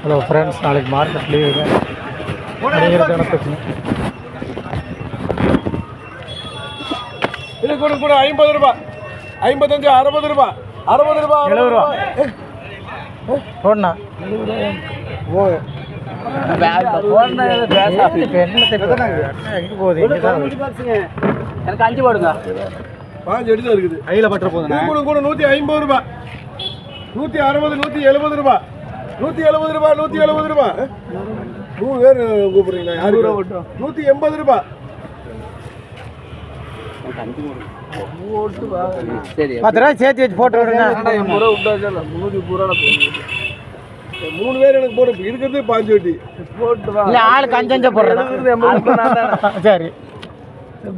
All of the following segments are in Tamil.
ஹலோ ஃப்ரெண்ட்ஸ், நாளைக்கு மார்க்கெட் லீவு அப்படிங்கிறதான பிரச்சனை. இது கூட கூட 50 ரூபாய், 55, 60 ரூபாய், 60 ரூபாய், 70 ரூபா போடணா. எனக்கு 5 போடுங்க. 5 எடுத்து இருக்குது. கையில் பற்ற போதும். கூட கூட 150 ரூபாய், 160, 170 ரூபாய், 170 ரூபாய், 170 ரூபாய். 3 பேர் கூப்பிடுறீங்களா? 180 ரூபாய். சரி, 10 ரூபாய் சேர்த்து வச்சு போட்டு விடுங்க. 3 பேர் எனக்கு போட இருக்கிறது 5 வட்டி போட்டு இல்லை, ஆளுக்கு 5 போடுறேன். சரி,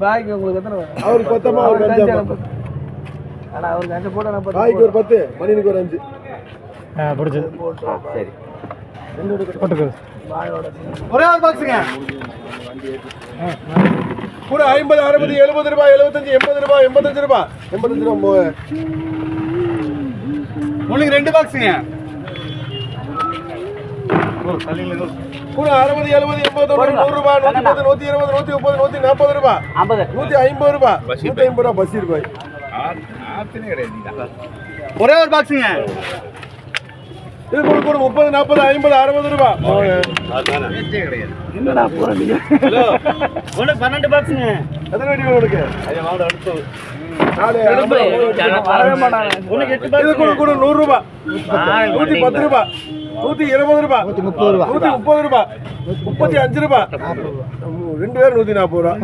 பாய்க்கு உங்களுக்கு எத்தனை? அவருக்கு 10, அவருக்கு 5. ஆனால் அவருக்கு 5 போட்டு பாய்க்கு ஒரு 10, மணிக்கு ஒரு 5. பிடிச்சது. சரி, போட்டுக்கு ஒரே ஒரு பாக்ஸுங்க. கூட 50, 60, 70 ரூபாய், 75, 80 ரூபாய், 85 ரூபாய், 85 ரூபாய். உங்களுக்கு 2 பாக்ஸுங்க. கூட 60, 70, 80, 100 ரூபாய், 110, 120, 130, 140 ரூபாய், 150 ரூபாய், 150 ரூபாய். பஸ் ரூபாய். ஒரே ஒரு பாக்ஸுங்க. இது கூட கூட 30, 40, 50, 60 ரூபாய். என்னடா போறீங்க? ஹலோ, ஒண்ணு 12 பாக்ஸ்ங்க. எத்தனை வெடி உங்களுக்கு? ஐயா வாங்க அடுத்து. 4 வரவே மாட்டாங்க. ஒண்ணுக்கு 8 பாக்ஸ். இது கூட கூட 100 ரூபாய், 110 ரூபாய், 120 ரூபாய், 130 ரூபாய், 130 ரூபாய், 35 ரூபாய். 2 பேர் 140 ரூபாய்,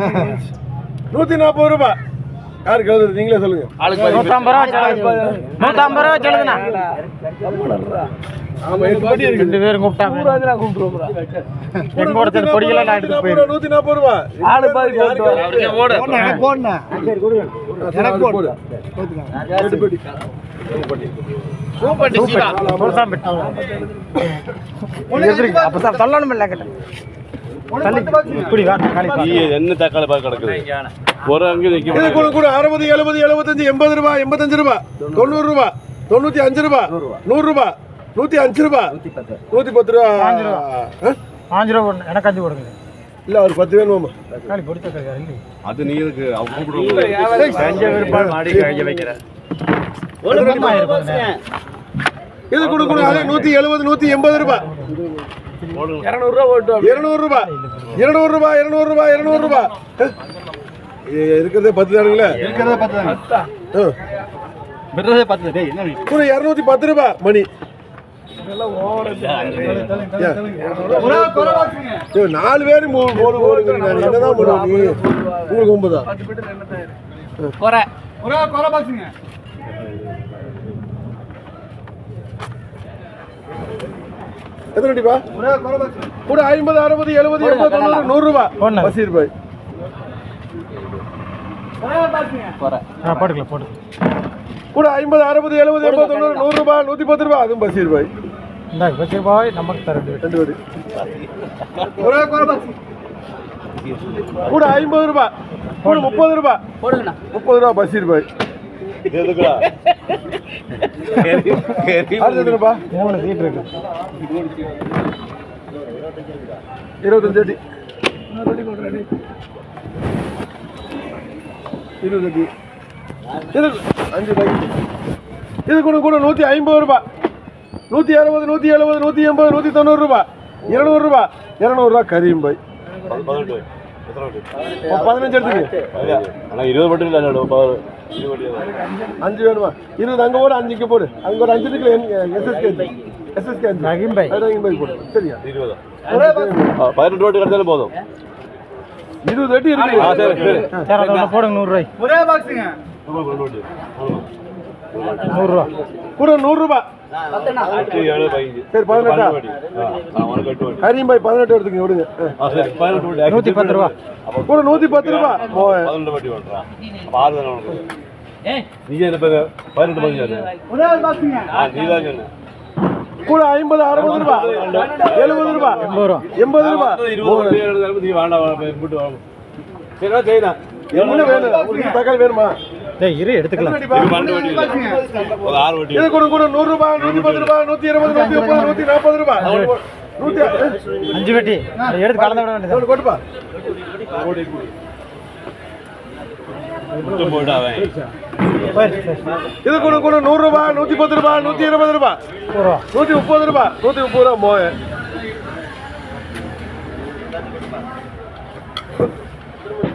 140 ரூபாய். யாருக்கு எழுதுறது? நீங்களே சொல்லுங்க. 150 ரூபா. 150 ரூபா சொல்லுங்கண்ணா. ஆமா, 2 பேரும் கூப்பிட்டாங்க. எங்க ஒருத்தர் பொடியெல்லாம் நான் எடுத்து போயிடுறேன். 140 ரூபாய். ஆளு பாதி போட்டு போடுண்ணா. சரி கொடுங்க. எனக்கு போடு. எடுபடி. சூப்பர் டிஷா. போடுதான் பெட்ட. அப்பதான் தள்ளணும் இல்ல கிட்ட. இப்படி வா தக்காளி பா. என்ன தக்காளி பா கிடக்குது. ஒரு அங்க நிக்க. இது கூட கூட 60, 70, 75, 80 ரூபாய், 85 ரூபாய், 90 ரூபாய், 95 ரூபாய், 100 ரூபாய், 105 ரூபாய், 110 ரூபாய். 5 ரூபா போடுங்க. எனக்கு 5 கொடுங்க. இல்ல ஒரு 10 வேணுமா? தக்காளி பொடிச்ச தக்காளி இல்லை. அது நீ இருக்கு அவ கூப்பிடுறோம். செஞ்ச விருப்பம் மாடி கைய வைக்கிறேன். இது கூட கூட 170, 180 ரூபாய், 200 ரூபா போட்டு 200 ரூபாய், 200 ரூபாய், 200 ரூபாய், 200 ரூபாய். இருக்கிறதே 10 தானுங்களே. இருக்கிறதே 10 தான். பெற்றதே 10 டேய் என்ன கூட 210 ரூபாய் மணி. இதெல்லாம் ஓவரா 4 பேர் போடுங்க. என்னதான் பண்ணுவோம் நீ? உங்களுக்கு 9 குறை ஒரே குறை பாக்ஸுங்க. எத்தனை அடிப்பா? கூட 50, 60, 70, 80, 90, 100 ரூபாய். பஸ் ரூபாய். குறை போட்டுக்கலாம் போட்டு. கூட 50, 60, 70, 80, 90, 100 ரூபாய், 110 ரூபாய். அதுவும் பஸ் ரூபாய். இந்த பஸ் ரூபாய் நமக்கு தர 2 பேர். ஒரே குறை பாக்ஸ். கூட 50 ரூபாய், கூட 30 ரூபாய், போடுங்கண்ணா. 30 ரூபாய் பஸ் ரூபாய். எதுக்குடா அடுத்து ரூபா 3 சீட் இருக்கு. 25 அடி. 20 அடி. இது 5 பாக்கெட். இது கூட கூட 150 ரூபாய், 160, 170, 180, 190 ரூபாய், 200 ரூபாய், 200 ரூபாய் கரீம் பாய். 18 எத்தனை 15 எடுத்துக்கு. ஆனா 20 மட்டும் இல்ல 20 5 வேணுமா? 20 அங்க போடு, 5 இங்க போடு. அங்க ஒரு 5 இருக்குல எஸ்எஸ்கே 5. ரஹீம் பாய். ரஹீம் பாய் போடு. சரியா? 20 18 ரோட்டு கிடைச்சாலும் போதும். 20 அடி இருக்கு. சரி சரி சரி அதோட போடுங்க 100 ரூபாய். ஒரே பாக்ஸுங்க. 100 ரூபா. கூட 100 ரூபாய். 7 5 சரி 18. கரீம் பாய் 18 எடுத்துங்க விடுங்க. சரி 18 110 ரூபா. கூட 110 ரூபாய். 12 வட்டி பண்றான். பாரு தான உனக்கு. நீ என்ன பேரு 18 பதிஞ்சு. ஒரே பாக்ஸுங்க. நீ தான் சொன்ன. கூட 50, 60 ரூபாய், 70 ரூபாய், 80 ரூபாய். 20 நீ வேண்டாம் விட்டு வாங்க. சரி செய்யலாம். என்ன வேணும்? உங்களுக்கு தக்காளி வேணுமா? டேய் இரு எடுத்துக்கலாம். அடிப்பா. இது 12 வட்டி இல்லை. ஒரு 6 வட்டி இது கொடு 100 ரூபாய் 110 ரூபாய் 120 130 140 ரூபாய் 5 வெட்டி எடுத்து கலந்து விட வேண்டியது. கொடுப்பா மட்டும் போயிட்டு அவன் இது கொடு 100 ரூபாய் 110 ரூபாய் 120 ரூபாய் 130 ரூபாய் 130 ரூபாய் மோய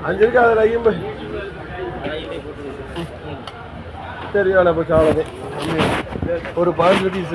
5 இருக்கு அதில் ஐயம்பு சரி வேலை போச்சு அவ்வளோதான் ஒரு 15 பீஸ்